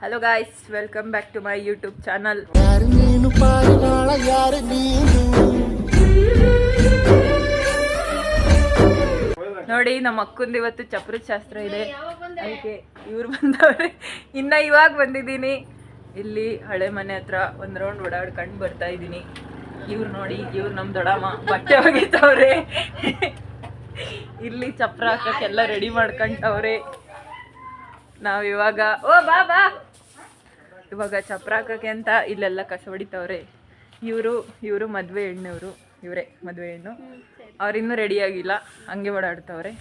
Hello guys, welcome back to my YouTube channel. ನೋಡಿ, ನಮ್ಮ ಅಕ್ಕಂದು ಇವತ್ತು ಚಪ್ರದ ಶಾಸ್ತ್ರ ಇದೆ, ಅದಕ್ಕೆ ಇವ್ರು ಬಂದವ್ರೆ. ಇವಾಗ ಬಂದಿದ್ದೀನಿ. ಇಲ್ಲಿ ಹಳೆ ಮನೆ ಹತ್ರ ಒಂದು ರೌಂಡ್ ಓಡಾಡ್ಕೊಂಡು ಬರ್ತಾ ಇದ್ದೀನಿ. ಇವ್ರು ನೋಡಿ, ಇವ್ರು ನಮ್ಮ ದೊಡ್ಡಮ್ಮ ಬಟ್ಟೆ ಒಗಿತವ್ರೆ. ಇಲ್ಲಿ ಚಪ್ರ ಹಾಕಕ್ಕೆಲ್ಲ ರೆಡಿ ಮಾಡ್ಕೊಂಡವ್ರೆ. ನಾವು ಇವಾಗ ಬಾ ಇವಾಗ ಚಪ್ರ ಹಾಕಕ್ಕೆ ಅಂತ ಇಲ್ಲೆಲ್ಲ ಕಸ ಹೊಡಿತವ್ರೆ. ಇವರು ಮದುವೆ ಹೆಣ್ಣವರು, ಇವರೇ ಮದುವೆ ಹೆಣ್ಣು. ಅವ್ರಿನ್ನೂ ರೆಡಿಯಾಗಿಲ್ಲ, ಹಂಗೆ ಓಡಾಡ್ತವ್ರೆ.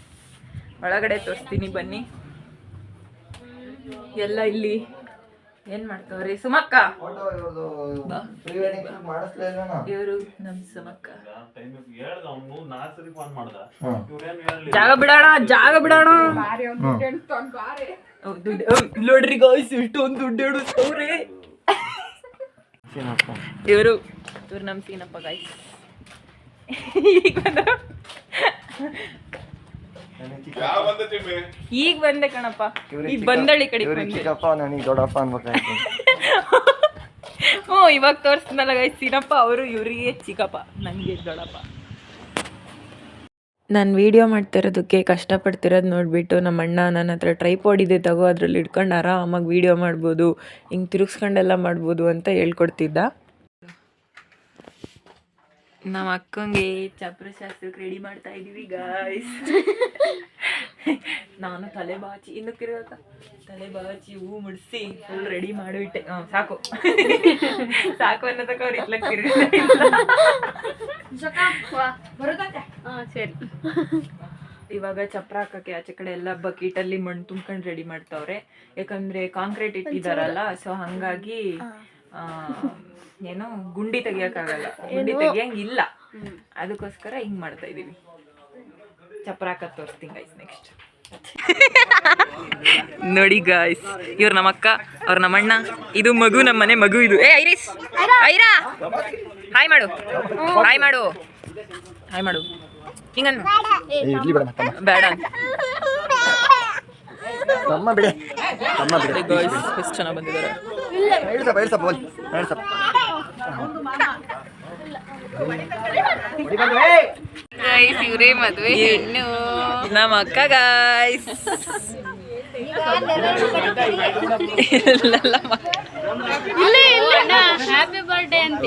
ಒಳಗಡೆ ತೋರಿಸ್ತೀನಿ ಬನ್ನಿ. ಎಲ್ಲ ಇಲ್ಲಿ ಏನ್ ಮಾಡ್ತವ್ರಿ? ಸುಮಕ್ಕ, ಇವರು ನಮ್ ಸುಮಕ್ಕ. ಜಾಗ ಬಿಡೋಣ. ನೋಡ್ರಿ ಗಾಯ್ಸ್, ಇಷ್ಟೊಂದು ದುಡ್ಡು ಹಿಡಿಸ್ತವ್ರೆ. ಇವರು ನಮ್ ಸೀನಪ್ಪ ಗಾಯ್ಸ್. ಈಗ ಬಂದೆ ಕಣಪ್ಪ, ಈಗ ಬಂದಳಿ ಕಡೆ ಇವಾಗ ತೋರಿಸ್ನಲ್ಲ ಗಾಯ್ಸ್ ಸೀನಪ್ಪ. ಅವರು ಇವ್ರಿಗೆ ಚಿಕ್ಕಪ್ಪ, ನಂಗೆ ದೊಡ್ಡಪ್ಪ. ನಾನು ವೀಡಿಯೋ ಮಾಡ್ತಿರೋದಕ್ಕೆ ಕಷ್ಟಪಡ್ತಿರೋದು ನೋಡಿಬಿಟ್ಟು ನಮ್ಮ ಅಣ್ಣ ನನ್ನ ಹತ್ರ ಟ್ರೈಪಾಡ್ ಇದೆ ತಗೋ, ಅದ್ರಲ್ಲಿ ಇಟ್ಕೊಂಡು ಆರಾಮಾಗಿ ವೀಡಿಯೋ ಮಾಡ್ಬೋದು, ಹಿಂಗೆ ತಿರುಗಿಸ್ಕೊಂಡೆಲ್ಲ ಮಾಡ್ಬೋದು ಅಂತ ಹೇಳ್ಕೊಡ್ತಿದ್ದ. ನಮ್ಮ ಅಕ್ಕಂಗೆ ಚಪ್ರ ಶಾಸ್ತ್ರಕ್ಕೆ ರೆಡಿ ಮಾಡ್ತಾ ಇದ್ದೀವಿ ಗಾಯ್ಸ್. ನಾನು ತಲೆ ಬಾಚಿ, ಇನ್ನು ತಿರುಗಕ್ಕ ತಲೆ ಬಾಚಿ ಹೂ ಮುಡಿಸಿ ಫುಲ್ ರೆಡಿ ಮಾಡಿಬಿಟ್ಟೆ. ಸಾಕು ಅನ್ನೋದಕ್ಕೆ ಅವ್ರು ಇಟ್ಲಕ್ಕೆ ಸರಿ. ಇವಾಗ ಚಪ್ರ ಹಾಕಕ್ಕೆ ಆಚೆ ಕಡೆ ಎಲ್ಲ ಬಕೀಟಲ್ಲಿ ಮಣ್ಣು ತುಂಬ್ಕೊಂಡು ರೆಡಿ ಮಾಡ್ತಾವ್ರೆ. ಯಾಕಂದ್ರೆ ಕಾಂಕ್ರೀಟ್ ಇಟ್ಟಿದಾರಲ್ಲ, ಸೊ ಹಂಗಾಗಿ ಏನೋ ಗುಂಡಿ ತೆಗಿಯಕ್ಕಾಗಲ್ಲ, ಗುಂಡಿ ತೆಗಿಯಂಗಿಲ್ಲ. ಅದಕ್ಕೋಸ್ಕರ ಹಿಂಗ್ ಮಾಡ್ತಾ ಇದೀವಿ. ಚಪ್ರ ಹಾಕತ್ ತೋರಿಸ್ತೀನಿ ಗೈಸ್ ನೆಕ್ಸ್ಟ್. ನೋಡಿ ಗಾಯ್ಸ್, ಇವ್ರು ನಮ್ಮ ಅಕ್ಕ, ಅವ್ರ ನಮ್ಮ ಅಣ್ಣ, ಇದು ಮಗು, ನಮ್ಮ ಮನೆ ಮಗು ಇದು. ಐರಿಸ್, ಐರಾ ಹಾಯ್ ಮಾಡು, ಹಾಯ್ ಮಾಡು, ಹಾಯ್ ಮಾಡು. ಹಿಂಗನ್ ಬೇಡ ಗಾಯ್ಸ್, ಎಷ್ಟು ಚೆನ್ನಾಗಿ ಬಂದಿದ್ದಾರೆ. ಗೈಸ್, ಇವರೇ ಮದುವೆ ಹೆಣ್ಣು, ನಮ್ಮ ಅಕ್ಕ ಗಾಯ್ಸ್. ಹ್ಯಾಪಿ ಬರ್ಡೇ ಅಂತ.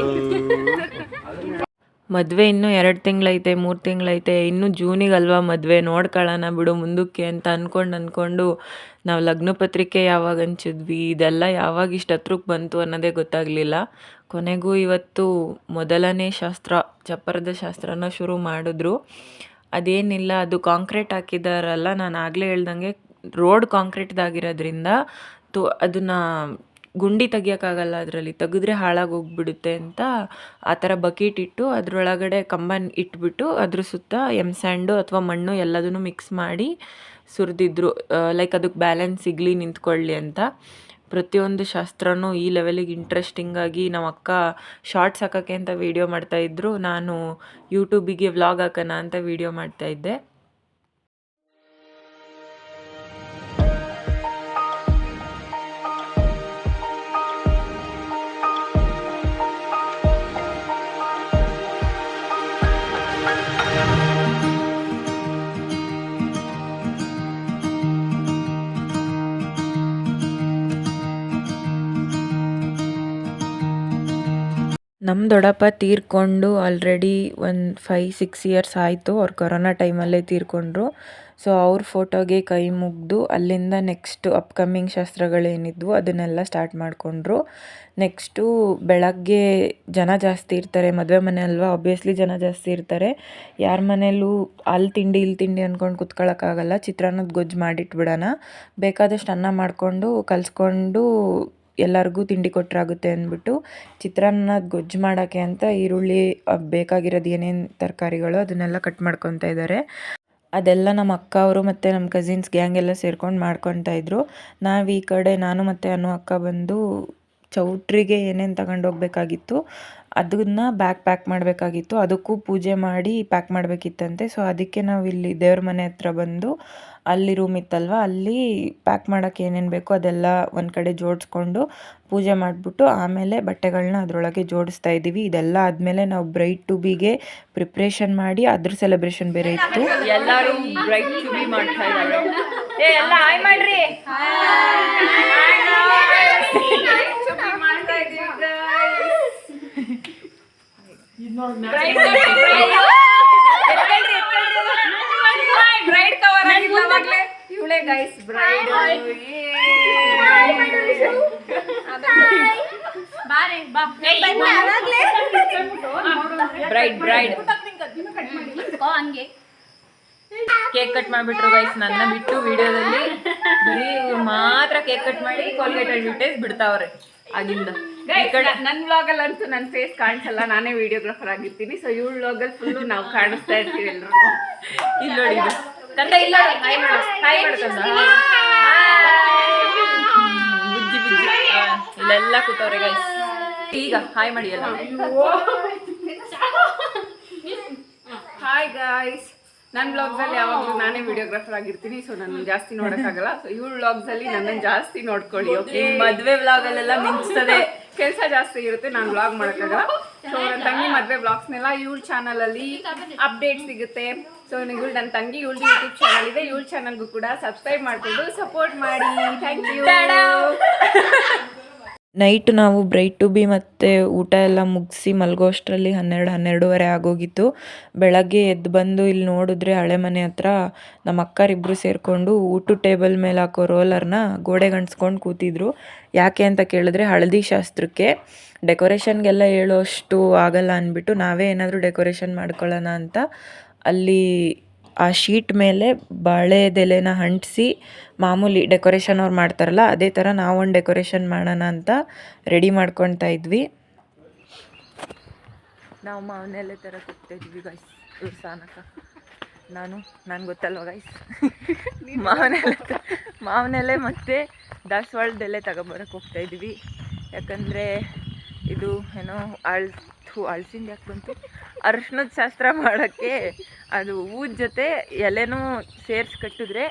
ಮದುವೆ ಇನ್ನೂ 2 ತಿಂಗಳೈತೆ, 3 ತಿಂಗಳೈತೆ, ಇನ್ನೂ ಜೂನಿಗಲ್ವಾ ಮದುವೆ, ನೋಡ್ಕೊಳ್ಳೋಣ ಬಿಡು ಮುಂದಕ್ಕೆ ಅಂತ ಅಂದ್ಕೊಂಡು ನಾವು ಲಗ್ನ ಪತ್ರಿಕೆ ಯಾವಾಗ ಹಂಚಿದ್ವಿ, ಇದೆಲ್ಲ ಯಾವಾಗ ಇಷ್ಟು ಹತ್ರಕ್ಕೆ ಬಂತು ಅನ್ನೋದೇ ಗೊತ್ತಾಗಲಿಲ್ಲ. ಕೊನೆಗೂ ಇವತ್ತು ಮೊದಲನೇ ಶಾಸ್ತ್ರ, ಚಪ್ಪರದ ಶಾಸ್ತ್ರನ ಶುರು ಮಾಡಿದ್ರು. ಅದೇನಿಲ್ಲ, ಅದು ಕಾಂಕ್ರೀಟ್ ಹಾಕಿದಾರಲ್ಲ, ನಾನು ಆಗಲೇ ಹೇಳ್ದಂಗೆ ರೋಡ್ ಕಾಂಕ್ರೀಟ್ದಾಗಿರೋದ್ರಿಂದ ಅದನ್ನು ಗುಂಡಿ ತೆಗಿಯೋಕ್ಕಾಗಲ್ಲ, ಅದರಲ್ಲಿ ತೆಗೆದ್ರೆ ಹಾಳಾಗೋಗ್ಬಿಡುತ್ತೆ ಅಂತ ಆ ಥರ ಬಕೀಟ್ ಇಟ್ಟು ಅದರೊಳಗಡೆ ಕಂಬ ಇಟ್ಬಿಟ್ಟು ಅದ್ರ ಸುತ್ತ ಸ್ಯಾಂಡು ಅಥವಾ ಮಣ್ಣು ಎಲ್ಲದನ್ನು ಮಿಕ್ಸ್ ಮಾಡಿ ಸುರಿದಿದ್ರು. ಲೈಕ್ ಅದಕ್ಕೆ ಬ್ಯಾಲೆನ್ಸ್ ಸಿಗಲಿ, ನಿಂತ್ಕೊಳ್ಳಿ ಅಂತ. ಪ್ರತಿಯೊಂದು ಶಾಸ್ತ್ರನೂ ಈ ಲೆವೆಲಿಗೆ ಇಂಟ್ರೆಸ್ಟಿಂಗಾಗಿ ನಮ್ಮ ಅಕ್ಕ ಶಾರ್ಟ್ಸ್ ಹಾಕೋಕ್ಕೆ ಅಂತ ವೀಡಿಯೋ ಮಾಡ್ತಾಯಿದ್ರು. ನಾನು ಯೂಟ್ಯೂಬಿಗೆ ವ್ಲಾಗ್ ಹಾಕೋಣ ಅಂತ ವೀಡಿಯೋ ಮಾಡ್ತಾಯಿದ್ದೆ. ನಮ್ಮ ದೊಡ್ಡಪ್ಪ ತೀರ್ಕೊಂಡು ಆಲ್ರೆಡಿ ಒಂದು 5-6 ಇಯರ್ಸ್ ಆಯಿತು. ಅವ್ರು ಕೊರೋನಾ ಟೈಮಲ್ಲೇ ತೀರ್ಕೊಂಡ್ರು. ಸೊ ಅವ್ರ ಫೋಟೋಗೆ ಕೈ ಮುಗಿದು ಅಲ್ಲಿಂದ ನೆಕ್ಸ್ಟ್ ಅಪ್ಕಮಿಂಗ್ ಶಾಸ್ತ್ರಗಳೇನಿದ್ವು ಅದನ್ನೆಲ್ಲ ಸ್ಟಾರ್ಟ್ ಮಾಡಿಕೊಂಡ್ರು. ನೆಕ್ಸ್ಟು ಬೆಳಗ್ಗೆ ಜನ ಜಾಸ್ತಿ ಇರ್ತಾರೆ, ಮದುವೆ ಮನೆ ಅಲ್ವಾ, ಆಬ್ವಿಯಸ್ಲಿ ಜನ ಜಾಸ್ತಿ ಇರ್ತಾರೆ. ಯಾರ ಮನೆಯಲ್ಲೂ ಅಲ್ಲಿ ತಿಂಡಿ ಅಂದ್ಕೊಂಡು ಕುತ್ಕೊಳ್ಳೋಕ್ಕಾಗಲ್ಲ. ಚಿತ್ರಾನ್ನದ ಗೊಜ್ಜು ಮಾಡಿಟ್ಬಿಡೋಣ, ಬೇಕಾದಷ್ಟು ಅನ್ನ ಮಾಡಿಕೊಂಡು ಕಲಿಸ್ಕೊಂಡು ಎಲ್ಲರಿಗೂ ತಿಂಡಿ ಕೊಟ್ಟರಾಗುತ್ತೆ ಅಂದ್ಬಿಟ್ಟು ಚಿತ್ರಾನ್ನದ ಗೊಜ್ಜು ಮಾಡೋಕ್ಕೆ ಅಂತ ಈರುಳ್ಳಿ ಬೇಕಾಗಿರೋದು ಏನೇನು ತರಕಾರಿಗಳು ಅದನ್ನೆಲ್ಲ ಕಟ್ ಮಾಡ್ಕೊತಾ ಇದ್ದಾರೆ. ಅದೆಲ್ಲ ನಮ್ಮ ಅಕ್ಕ ಅವರು ಮತ್ತು ನಮ್ಮ ಕಸಿನ್ಸ್ ಗ್ಯಾಂಗ್ ಎಲ್ಲ ಸೇರ್ಕೊಂಡು ಮಾಡ್ಕೊತಾಯಿದ್ರು. ನಾವು ಈ ಕಡೆ ನಾನು ಮತ್ತು ಅನು ಅಕ್ಕ ಬಂದು ಚೌಟ್ರಿಗೆ ಏನೇನು ತಗೊಂಡೋಗ್ಬೇಕಾಗಿತ್ತು ಅದನ್ನು ಪ್ಯಾಕ್ ಮಾಡಬೇಕಾಗಿತ್ತು. ಅದಕ್ಕೂ ಪೂಜೆ ಮಾಡಿ ಪ್ಯಾಕ್ ಮಾಡಬೇಕಿತ್ತಂತೆ. ಸೊ ಅದಕ್ಕೆ ನಾವು ಇಲ್ಲಿ ದೇವ್ರ ಮನೆ ಹತ್ರ ಬಂದು ಅಲ್ಲಿ ರೂಮ್ ಇತ್ತಲ್ವ, ಅಲ್ಲಿ ಪ್ಯಾಕ್ ಮಾಡೋಕ್ಕೆ ಏನೇನು ಬೇಕೋ ಅದೆಲ್ಲ ಒಂದು ಕಡೆ ಜೋಡಿಸ್ಕೊಂಡು ಪೂಜೆ ಮಾಡಿಬಿಟ್ಟು ಆಮೇಲೆ ಬಟ್ಟೆಗಳನ್ನ ಅದರೊಳಗೆ ಜೋಡಿಸ್ತಾ ಇದ್ದೀವಿ. ಇದೆಲ್ಲ ಆದಮೇಲೆ ನಾವು ಬ್ರೈಡ್ ಟು ಬಿಗೆ ಪ್ರಿಪ್ರೇಷನ್ ಮಾಡಿ ಅದ್ರ ಸೆಲೆಬ್ರೇಷನ್ ಬೇರೆ ಇತ್ತು. ಎಲ್ಲರೂ ಬ್ರೈಡ್ ಟು ಬಿ ಮಾಡ್ತಾ ಇದ್ದಾರೆ. ಎಲ್ಲ ಹಾಯ್ ಮಾಡ್ರಿ. ಬ್ರೈಡ್ ಕವರ್ ಆಗಿಲ್ಲ ಮಗಳೇ, ಇವಳೇ ಗೈಸ್ ಬ್ರೈಡ್. ಬ್ರೈಡ್ ಹಂಗೆ ಕೇಕ್ ಕಟ್ ಮಾಡಿಬಿಟ್ರು ಗೈಸ್. ನನ್ನ ಬಿಟ್ಟು ವಿಡಿಯೋದಲ್ಲಿ ಬರೀ ಮಾತ್ರ ಕೇಕ್ ಕಟ್ ಮಾಡಿ ಕೋಲ್ಗೇಟ್ ಅಡ್ವರ್ಟೈಸ್ ಬಿಡ್ತಾವ್ರೆ ಆಗಿಂದ. ನನ್ನ ವ್ಲಾಗಲ್ಲಿ ಅಂತೂ ನನ್ನ ಫೇಸ್ ಕಾಣಿಸಲ್ಲ, ನಾನೇ ವಿಡಿಯೋಗ್ರಾಫರ್ ಆಗಿರ್ತೀನಿ. ಸೊ ಇವಳ ವ್ಲಾಗಲ್ಲಿ ಫುಲ್ಲು ನಾವು ಕಾಣಿಸ್ತಾ ಇರ್ತೀವಿ ಎಲ್ಲರೂ. ಇಲ್ಲಿ ನೋಡಿ ಕಂದ, ಇಲ್ಲ ಹಾಯ್ ಮಾಡು, ಹಾಯ್ ಮಾಡು ಕಂದ. ಬುಜ್ಜಿ ಬುಜ್ಜಿ ಇಲ್ಲೆಲ್ಲ ಕೂತವ್ರೆ ಗೈಸ್. ಈಗ ಹಾಯ್ ಮಾಡಿ ಎಲ್ಲ. Hi guys. ನನ್ನ ವ್ಲಾಗ್ಸಲ್ಲಿ ಯಾವಾಗಲೂ ನಾನೇ ವಿಡಿಯೋಗ್ರಾಫರ್ ಆಗಿರ್ತೀನಿ. ಸೊ ನನ್ನ ಜಾಸ್ತಿ ನೋಡೋಕ್ಕಾಗಲ್ಲ. ಸೊ ಇವಳ ವ್ಲಾಗ್ಸಲ್ಲಿ ನನ್ನನ್ನು ಜಾಸ್ತಿ ನೋಡ್ಕೊಳ್ಳಿ. ಓಕೆ, ಮದುವೆ ವ್ಲಾಗಲ್ಲೆಲ್ಲ ಮಿಂಚ್ತದೆ, ಕೆಲಸ ಜಾಸ್ತಿ ಇರುತ್ತೆ, ನಾನು ವ್ಲಾಗ್ ಮಾಡೋಕ್ಕಾಗಲ್ಲ. ಸೊ ನನ್ನ ತಂಗಿ ಮದುವೆ ವ್ಲಾಗ್ಸ್ನೆಲ್ಲ ಇವಳ ಚಾನಲಲ್ಲಿ ಅಪ್ಡೇಟ್ ಸಿಗುತ್ತೆ. ಸೊ ಇವಳು ನನ್ನ ತಂಗಿ, ಇವಳು ಯೂಟ್ಯೂಬ್ ಚಾನಲ್ ಇದೆ, ಇವಳ ಚಾನಲ್ಗೂ ಕೂಡ ಸಬ್ಸ್ಕ್ರೈಬ್ ಮಾಡಿಕೊಂಡು ಸಪೋರ್ಟ್ ಮಾಡಿ. Thank you. ನೈಟ್ ನಾವು ಬ್ರೈಡ್ ಟು ಬಿ ಮತ್ತು ಊಟ ಎಲ್ಲ ಮುಗಿಸಿ ಮಲಗೋಷ್ಟರಲ್ಲಿ 12-12:30 ಆಗೋಗಿತ್ತು. ಬೆಳಗ್ಗೆ ಎದ್ದು ಬಂದು ಇಲ್ಲಿ ನೋಡಿದ್ರೆ ಹಳೆ ಮನೆ ಹತ್ರ ನಮ್ಮ ಅಕ್ಕರಿಬ್ಬರು ಸೇರಿಕೊಂಡು ಊಟದ ಟೇಬಲ್ ಮೇಲೆ ಹಾಕೋ ರೋಲರ್ನ ಗೋಡೆಗೆ ಅಂಟಿಸ್ಕೊಂಡು ಕೂತಿದ್ರು. ಯಾಕೆ ಅಂತ ಕೇಳಿದ್ರೆ ಹಳದಿ ಶಾಸ್ತ್ರಕ್ಕೆ ಡೆಕೋರೇಷನ್ಗೆಲ್ಲ ಹೇಳೋಷ್ಟು ಆಗಲ್ಲ ಅಂದ್ಬಿಟ್ಟು ನಾವೇ ಏನಾದರೂ ಡೆಕೋರೇಷನ್ ಮಾಡ್ಕೊಳ್ಳೋಣ ಅಂತ ಅಲ್ಲಿ ಆ ಶೀಟ್ ಮೇಲೆ ಬಾಳೆದೆಲೆನ ಅಂಟಿಸಿ ಮಾಮೂಲಿ ಡೆಕೋರೇಷನ್ ಅವ್ರು ಮಾಡ್ತಾರಲ್ಲ ಅದೇ ಥರ ನಾವೊಂದು ಡೆಕೋರೇಷನ್ ಮಾಡೋಣ ಅಂತ ರೆಡಿ ಮಾಡ್ಕೊಳ್ತಾ ಇದ್ವಿ. ನಾವು ಮಾವನೆಲೆ ಥರ ಕೂಗ್ತಾಯಿದ್ವಿ ಗೈಸ್. ಇವ್ರು ಸಾನಕ, ನಾನು ಗೊತ್ತಲ್ವ ಗೈಸ್. ಮಾವನೆಲೆ ಮತ್ತು ದಾಸವಾಳದೆಲೆ ತಗೊಂಬರಕ್ಕೆ ಹೋಗ್ತಾಯಿದ್ವಿ. ಯಾಕಂದರೆ ಇದು ಏನೋ ಅಳ್ಸಿಂದ ಯಾಕೆ ಬಂತು, ಅರಿಶಿನದ ಶಾಸ್ತ್ರ ಮಾಡೋಕ್ಕೆ ಅದು ಹೂದ ಜೊತೆ ಎಲೆನೂ ಸೇರಿಸಿ ಕಟ್ಟಿದ್ರೆ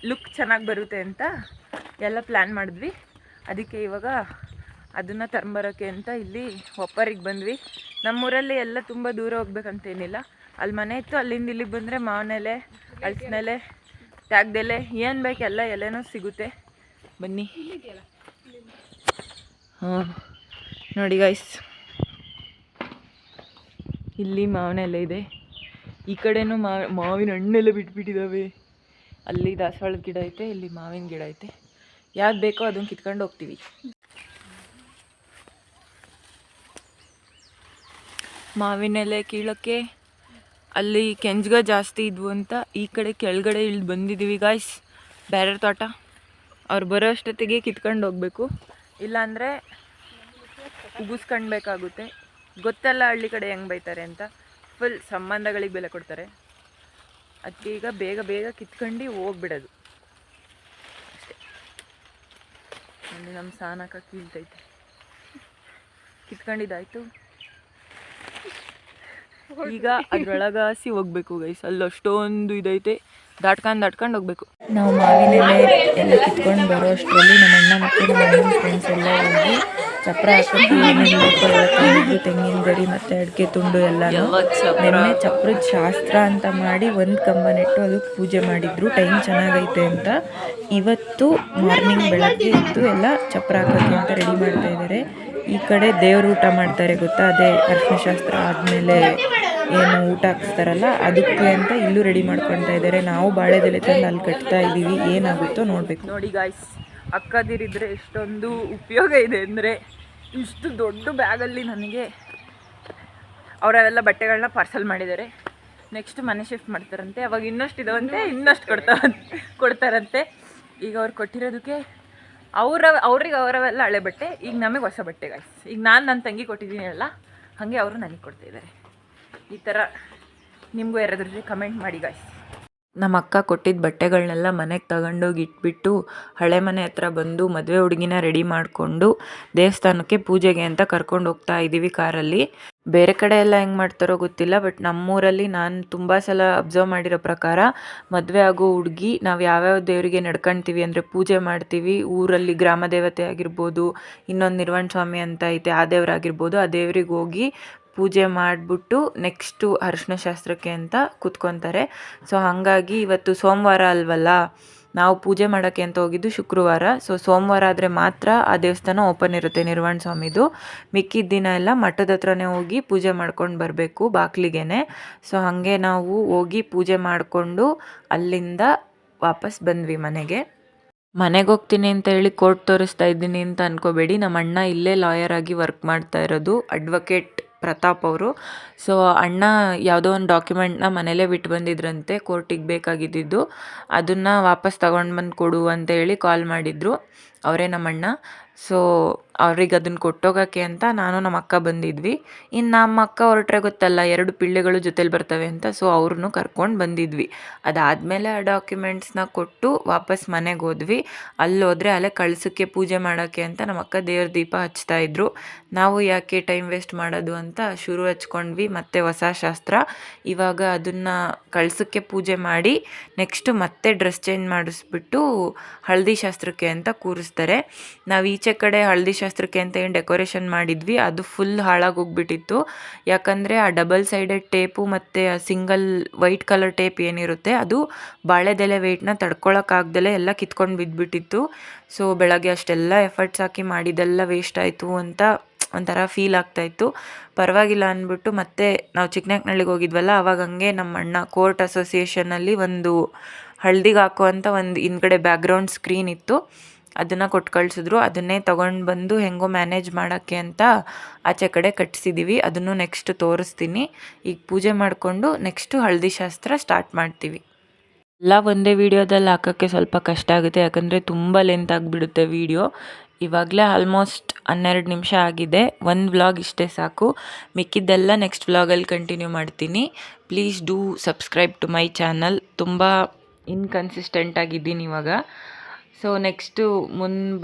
ಲುಕ್ ಚೆನ್ನಾಗಿ ಬರುತ್ತೆ ಅಂತ ಎಲ್ಲ ಪ್ಲ್ಯಾನ್ ಮಾಡಿದ್ವಿ. ಅದಕ್ಕೆ ಇವಾಗ ಅದನ್ನು ತಗೊಂಬರೋಕ್ಕೆ ಅಂತ ಇಲ್ಲಿ ಒಪ್ಪರಿಗೆ ಬಂದ್ವಿ. ನಮ್ಮೂರಲ್ಲಿ ಎಲ್ಲ ತುಂಬ ದೂರ ಹೋಗ್ಬೇಕಂತೇನಿಲ್ಲ, ಅಲ್ಲಿ ಮನೆ ಇತ್ತು, ಅಲ್ಲಿಂದ ಇಲ್ಲಿಗೆ ಬಂದರೆ ಮಾವನೆಲೆ, ಅಳಸಿನೆಲೆ, ತ್ಯಾಗದೆಲೆ ಏನು ಬೇಕು ಎಲ್ಲ ಎಲೆನೂ ಸಿಗುತ್ತೆ. ಬನ್ನಿ. ಹಾಂ ನೋಡಿ ಗೈಸ್, ಇಲ್ಲಿ ಮಾವಿನೆಲೆ ಇದೆ, ಈ ಕಡೆನೂ ಮಾವಿನ ಹಣ್ಣೆಲ್ಲ ಬಿಟ್ಬಿಟ್ಟಿದ್ದಾವೆ. ಅಲ್ಲಿ ದಾಸವಾಳದ ಗಿಡ ಐತೆ, ಇಲ್ಲಿ ಮಾವಿನ ಗಿಡ ಐತೆ. ಯಾವ್ದು ಬೇಕೋ ಅದನ್ನು ಕಿತ್ಕೊಂಡು ಹೋಗ್ತೀವಿ. ಮಾವಿನೆಲೆ ಕೀಳೋಕ್ಕೆ ಅಲ್ಲಿ ಕೆಂಜ್ಗ ಜಾಸ್ತಿ ಇದ್ವು ಅಂತ ಈ ಕಡೆ ಕೆಳಗಡೆ ಇಳಿದು ಬಂದಿದ್ದೀವಿ ಗಾಯ್ಸ್. ಬೇರೆ ತೋಟ ಅವ್ರು ಬರೋ ಅಷ್ಟೊತ್ತಿಗೆ ಕಿತ್ಕೊಂಡು ಹೋಗ್ಬೇಕು, ಇಲ್ಲಾಂದರೆ ಉಗಿಸ್ಕೊಳ್ಬೇಕಾಗುತ್ತೆ. ಗೊತ್ತಲ್ಲ ಹಳ್ಳಿ ಕಡೆ ಹೆಂಗೆ ಬೈತಾರೆ ಅಂತ, ಫುಲ್ ಸಂಬಂಧಗಳಿಗೆ ಬೆಲೆ ಕೊಡ್ತಾರೆ. ಅದಕ್ಕೆ ಈಗ ಬೇಗ ಬೇಗ ಕಿತ್ಕೊಂಡು ಹೋಗ್ಬಿಡೋದು ಅಷ್ಟೇ. ಅಲ್ಲಿ ನಮ್ಮ ಸಾನಕ ಕೀಳ್ತೈತೆ, ಕಿತ್ಕೊಂಡಿದ್ದಾಯ್ತು. ಈಗ ಅದ್ರೊಳಗೆ ಹಸಿ ಹೋಗ್ಬೇಕು ಗೈಸ್. ಅಲ್ಲಿ ಅಷ್ಟೊಂದು ಇದೈತೆ, ದಾಟ್ಕೊಂಡು ಹೋಗ್ಬೇಕು. ನಾವು ಮಾವಿನೆಲೆ ಎಲ್ಲ ಕಿತ್ಕೊಂಡು ಬರೋ ಅಷ್ಟರಲ್ಲಿ ನಮ್ಮ ಅಣ್ಣ ಮತ್ತು ನಮ್ಮ ಅಣ್ಣನ ಫ್ರೆಂಡ್ಸ್ ಎಲ್ಲ ಹೋಗಿ ಚಪ್ರ ಹಾಕೊಂಡು ತಂದಿದ್ರು. ತೆಂಗಿನ ಗರಿ ಮತ್ತು ಅಡಿಕೆ ತುಂಡು ಎಲ್ಲ ನಿನ್ನೆ ಚಪ್ರದ ಶಾಸ್ತ್ರ ಅಂತ ಮಾಡಿ ಒಂದು ಕಂಬ ನೆಟ್ಟು ಅದಕ್ಕೆ ಪೂಜೆ ಮಾಡಿದ್ರು. ಟೈಮ್ ಚೆನ್ನಾಗೈತೆ ಅಂತ ಇವತ್ತು ಮಾರ್ನಿಂಗ್ ಬೆಳಗ್ಗೆ ಎದ್ದು ಎಲ್ಲ ಚಪ್ರ ಹಾಕೋಕ್ಕೆ ಅಂತ ರೆಡಿ ಮಾಡ್ತಾ ಇದ್ದಾರೆ. ಈ ಕಡೆ ದೇವ್ರ ಊಟ ಮಾಡ್ತಾರೆ ಗೊತ್ತಾ, ಅದೇ ಅರಿಶಿನ ಶಾಸ್ತ್ರ ಆದಮೇಲೆ ಏನು ಊಟ ಹಾಕ್ಸ್ತಾರಲ್ಲ ಅದಕ್ಕೆ ಅಂತ ಇಲ್ಲೂ ರೆಡಿ ಮಾಡ್ಕೊಳ್ತಾ ಇದ್ದಾರೆ. ನಾವು ಬಾಳೆದೆಲೆ ತಂದು ಅಲ್ಲಿ ಕಟ್ತಾ ಇದ್ದೀವಿ, ಏನಾಗುತ್ತೋ ನೋಡಬೇಕು. ನೋಡಿ ಗಾಯ್ಸ್, ಅಕ್ಕದಿರಿದ್ರೆ ಎಷ್ಟೊಂದು ಉಪಯೋಗ ಇದೆ ಅಂದರೆ, ಇಷ್ಟು ದೊಡ್ಡ ಬ್ಯಾಗಲ್ಲಿ ನನಗೆ ಅವರೆಲ್ಲ ಬಟ್ಟೆಗಳನ್ನ ಪಾರ್ಸಲ್ ಮಾಡಿದ್ದಾರೆ. ನೆಕ್ಸ್ಟ್ ಮನೆ ಶಿಫ್ಟ್ ಮಾಡ್ತಾರಂತೆ, ಅವಾಗ ಇನ್ನಷ್ಟು ಇದಾವಂತೆ, ಇನ್ನಷ್ಟು ಕೊಡ್ತಾರಂತೆ. ಈಗ ಅವ್ರು ಕೊಟ್ಟಿರೋದಕ್ಕೆ ಅವ್ರಿಗೆ ಅವರವೆಲ್ಲ ಹಳೆ ಬಟ್ಟೆ, ಈಗ ನಮಗೆ ಹೊಸ ಬಟ್ಟೆ ಗಾಯ್ಸ್. ಈಗ ನಾನು ನನ್ನ ತಂಗಿ ಕೊಟ್ಟಿದ್ದೀನಿ ಅಲ್ಲ, ಹಾಗೆ ಅವರು ನನಗೆ ಕೊಡ್ತಾಯಿದ್ದಾರೆ. ಈ ಥರ ನಿಮಗೂ ಯಾರಾದ್ರೂ ಕಮೆಂಟ್ ಮಾಡಿ ಗಾಯ್ಸ್. ನಮ್ಮ ಅಕ್ಕ ಕೊಟ್ಟಿದ್ದ ಬಟ್ಟೆಗಳನ್ನೆಲ್ಲ ಮನೆಗೆ ತಗೊಂಡೋಗಿ ಇಟ್ಬಿಟ್ಟು ಹಳೆ ಮನೆ ಹತ್ರ ಬಂದು ಮದುವೆ ಹುಡುಗಿನ ರೆಡಿ ಮಾಡಿಕೊಂಡು ದೇವಸ್ಥಾನಕ್ಕೆ ಪೂಜೆಗೆ ಅಂತ ಕರ್ಕೊಂಡು ಹೋಗ್ತಾ ಇದ್ದೀವಿ ಕಾರಲ್ಲಿ. ಬೇರೆ ಕಡೆ ಎಲ್ಲ ಹೆಂಗೆ ಮಾಡ್ತಾರೋ ಗೊತ್ತಿಲ್ಲ, ಬಟ್ ನಮ್ಮೂರಲ್ಲಿ ನಾನು ತುಂಬ ಸಲ ಅಬ್ಸರ್ವ್ ಮಾಡಿರೋ ಪ್ರಕಾರ ಮದುವೆ ಆಗೋ ಹುಡುಗಿ ನಾವು ಯಾವ್ಯಾವ ದೇವರಿಗೆ ನಡ್ಕೊಳ್ತೀವಿ ಅಂದರೆ ಪೂಜೆ ಮಾಡ್ತೀವಿ. ಊರಲ್ಲಿ ಗ್ರಾಮ ದೇವತೆ ಆಗಿರ್ಬೋದು, ಇನ್ನೊಂದು ನಿರ್ವಾಣ ಸ್ವಾಮಿ ಅಂತ ಐತೆ ಆ ದೇವರಾಗಿರ್ಬೋದು, ಆ ದೇವ್ರಿಗೆ ಹೋಗಿ ಪೂಜೆ ಮಾಡಿಬಿಟ್ಟು ನೆಕ್ಸ್ಟು ಅರಿಶಿನ ಶಾಸ್ತ್ರಕ್ಕೆ ಅಂತ ಕೂತ್ಕೊತಾರೆ. ಸೊ ಹಾಗಾಗಿ ಇವತ್ತು ಸೋಮವಾರ ಅಲ್ವಲ್ಲ, ನಾವು ಪೂಜೆ ಮಾಡೋಕ್ಕೆ ಅಂತ ಹೋಗಿದ್ದು ಶುಕ್ರವಾರ. ಸೊ ಸೋಮವಾರ ಆದರೆ ಮಾತ್ರ ಆ ದೇವಸ್ಥಾನ ಓಪನ್ ಇರುತ್ತೆ ನಿರ್ವಾಣ ಸ್ವಾಮಿದು. ಮಿಕ್ಕಿದ ದಿನ ಎಲ್ಲ ಮಠದ ಹತ್ರನೇ ಹೋಗಿ ಪೂಜೆ ಮಾಡ್ಕೊಂಡು ಬರಬೇಕು ಬಾಗಿಲಿಗೇನೆ. ಸೊ ಹಾಗೆ ನಾವು ಹೋಗಿ ಪೂಜೆ ಮಾಡಿಕೊಂಡು ಅಲ್ಲಿಂದ ವಾಪಸ್ ಬಂದ್ವಿ ಮನೆಗೆ. ಮನೆಗೆ ಹೋಗ್ತೀನಿ ಅಂತ ಹೇಳಿ ಕೋರ್ಟ್ ತೋರಿಸ್ತಾ ಇದ್ದೀನಿ ಅಂತ ಅನ್ಕೋಬೇಡಿ. ನಮ್ಮ ಅಣ್ಣ ಇಲ್ಲೇ ಲಾಯರ್ ಆಗಿ ವರ್ಕ್ ಮಾಡ್ತಾ ಇರೋದು, ಅಡ್ವೊಕೇಟ್ ಪ್ರತಾಪ್ ಅವರು. ಸೊ ಅಣ್ಣ ಯಾವುದೋ ಒಂದು ಡಾಕ್ಯುಮೆಂಟ್ನ ಮನೇಲೇ ಬಿಟ್ಟು ಬಂದಿದ್ರಂತೆ, ಕೋರ್ಟಿಗೆ ಬೇಕಾಗಿದ್ದಿದ್ದು. ಅದನ್ನು ವಾಪಸ್ ತಗೊಂಡು ಬಂದು ಕೊಡು ಅಂತ ಹೇಳಿ ಕಾಲ್ ಮಾಡಿದರು, ಅವರೇ ನಮ್ಮಣ್ಣ. ಸೊ ಅವ್ರಿಗೆ ಅದನ್ನು ಕೊಟ್ಟೋಗೋಕ್ಕೆ ಅಂತ ನಾನು ನಮ್ಮ ಅಕ್ಕ ಬಂದಿದ್ವಿ. ಇನ್ನು ನಮ್ಮ ಅಕ್ಕ ಹೊರಟ್ರೆ ಗೊತ್ತಲ್ಲ 2 ಪಿಳ್ಳೆಗಳು ಜೊತೆಲಿ ಬರ್ತವೆ ಅಂತ, ಸೊ ಅವ್ರನ್ನೂ ಕರ್ಕೊಂಡು ಬಂದಿದ್ವಿ. ಅದಾದಮೇಲೆ ಆ ಡಾಕ್ಯುಮೆಂಟ್ಸ್ನ ಕೊಟ್ಟು ವಾಪಸ್ ಮನೆಗೆ ಹೋದ್ವಿ. ಅಲ್ಲೋದ್ರೆ ಅಲ್ಲೇ ಕಳಸಕ್ಕೆ ಪೂಜೆ ಮಾಡೋಕ್ಕೆ ಅಂತ ನಮ್ಮ ಅಕ್ಕ ದೇವ್ರ ದೀಪ ಹಚ್ತಾಯಿದ್ರು. ನಾವು ಯಾಕೆ ಟೈಮ್ ವೇಸ್ಟ್ ಮಾಡೋದು ಅಂತ ಶುರು ಹಚ್ಕೊಂಡ್ವಿ. ಮತ್ತು ಹೊಸ ಶಾಸ್ತ್ರ ಇವಾಗ ಅದನ್ನು ಕಳಸಕ್ಕೆ ಪೂಜೆ ಮಾಡಿ ನೆಕ್ಸ್ಟು ಮತ್ತೆ ಡ್ರೆಸ್ ಚೇಂಜ್ ಮಾಡಿಸ್ಬಿಟ್ಟು ಹಳದಿ ಶಾಸ್ತ್ರಕ್ಕೆ ಅಂತ ಕೂರಿಸ್ತಾರೆ. ನಾವು ಈಚೆ ಕಡೆ ಹಳದಿ ಶಾಸ್ತ್ರಕ್ಕೆ ಅಂತ ಏನು ಡೆಕೋರೇಷನ್ ಮಾಡಿದ್ವಿ, ಅದು ಫುಲ್ ಹಾಳಾಗೋಗ್ಬಿಟ್ಟಿತ್ತು. ಯಾಕಂದರೆ ಆ ಡಬಲ್ ಸೈಡೆಡ್ ಟೇಪು ಮತ್ತು ಆ ಸಿಂಗಲ್ ವೈಟ್ ಕಲರ್ ಟೇಪ್ ಏನಿರುತ್ತೆ ಅದು ಬಾಳೆದೆಲೆ ವೆಯ್ಟ್ನ ತಡ್ಕೊಳಕ್ಕಾಗ್ದಲೇ ಎಲ್ಲ ಕಿತ್ಕೊಂಡು ಬಿದ್ದುಬಿಟ್ಟಿತ್ತು. ಸೊ ಬೆಳಗ್ಗೆ ಅಷ್ಟೆಲ್ಲ ಎಫರ್ಟ್ಸ್ ಹಾಕಿ ಮಾಡಿದ್ದೆಲ್ಲ ವೇಸ್ಟ್ ಆಯಿತು ಅಂತ ಒಂಥರ ಫೀಲ್ ಆಗ್ತಾಯಿತ್ತು. ಪರವಾಗಿಲ್ಲ ಅಂದ್ಬಿಟ್ಟು ಮತ್ತೆ ನಾವು ಚಿಕ್ಕನಾಕ್ನಳ್ಳಿಗೆ ಹೋಗಿದ್ವಲ್ಲ, ಆವಾಗ ಹಂಗೆ ನಮ್ಮ ಅಣ್ಣ ಕೋರ್ಟ್ ಅಸೋಸಿಯೇಷನಲ್ಲಿ ಒಂದು ಹಳದಿಗೆ ಹಾಕುವಂಥ ಒಂದು ಹಿಂದ್ಗಡೆ ಬ್ಯಾಕ್ಗ್ರೌಂಡ್ ಸ್ಕ್ರೀನ್ ಇತ್ತು, ಅದನ್ನು ಕೊಟ್ಟು ಕಳಿಸಿದ್ರು. ಅದನ್ನೇ ತೊಗೊಂಡು ಬಂದು ಹೆಂಗೋ ಮ್ಯಾನೇಜ್ ಮಾಡೋಕ್ಕೆ ಅಂತ ಆಚೆ ಕಡೆ ಕಟ್ಸಿದ್ದೀವಿ. ಅದನ್ನು ನೆಕ್ಸ್ಟ್ ತೋರಿಸ್ತೀನಿ. ಈಗ ಪೂಜೆ ಮಾಡಿಕೊಂಡು ನೆಕ್ಸ್ಟು ಹಳದಿ ಶಾಸ್ತ್ರ ಸ್ಟಾರ್ಟ್ ಮಾಡ್ತೀವಿ. ಎಲ್ಲ ಒಂದೇ ವೀಡಿಯೋದಲ್ಲಿ ಹಾಕೋಕ್ಕೆ ಸ್ವಲ್ಪ ಕಷ್ಟ ಆಗುತ್ತೆ, ಯಾಕಂದರೆ ತುಂಬ ಲೆಂತ್ ಆಗಿಬಿಡುತ್ತೆ ವೀಡಿಯೋ. ಇವಾಗಲೇ ಆಲ್ಮೋಸ್ಟ್ 12 ನಿಮಿಷ ಆಗಿದೆ. ಒಂದು ವ್ಲಾಗ್ ಇಷ್ಟೇ ಸಾಕು, ಮಿಕ್ಕಿದ್ದೆಲ್ಲ ನೆಕ್ಸ್ಟ್ ವ್ಲಾಗಲ್ಲಿ ಕಂಟಿನ್ಯೂ ಮಾಡ್ತೀನಿ. Please do subscribe to my channel. ತುಂಬ ಇನ್ಕನ್ಸಿಸ್ಟೆಂಟ್ ಆಗಿದ್ದೀನಿ ಇವಾಗ. ಸೊ ನೆಕ್ಸ್ಟು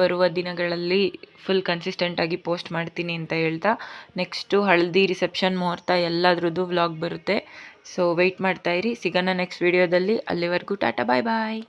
ಬರುವ ದಿನಗಳಲ್ಲಿ ಫುಲ್ ಕನ್ಸಿಸ್ಟೆಂಟಾಗಿ ಪೋಸ್ಟ್ ಮಾಡ್ತೀನಿ ಅಂತ ಹೇಳ್ತಾ, ನೆಕ್ಸ್ಟು ಹಳದಿ ರಿಸೆಪ್ಷನ್ ಮುಹೂರ್ತ ಎಲ್ಲದ್ರದ್ದು ವ್ಲಾಗ್ ಬರುತ್ತೆ. ಸೊ ವೆಯ್ಟ್ ಮಾಡ್ತಾಯಿರಿ, ಸಿಗೋಣ ನೆಕ್ಸ್ಟ್ ವೀಡಿಯೋದಲ್ಲಿ. ಅಲ್ಲಿವರೆಗೂ ಟಾಟಾ, ಬಾಯ್ ಬಾಯ್.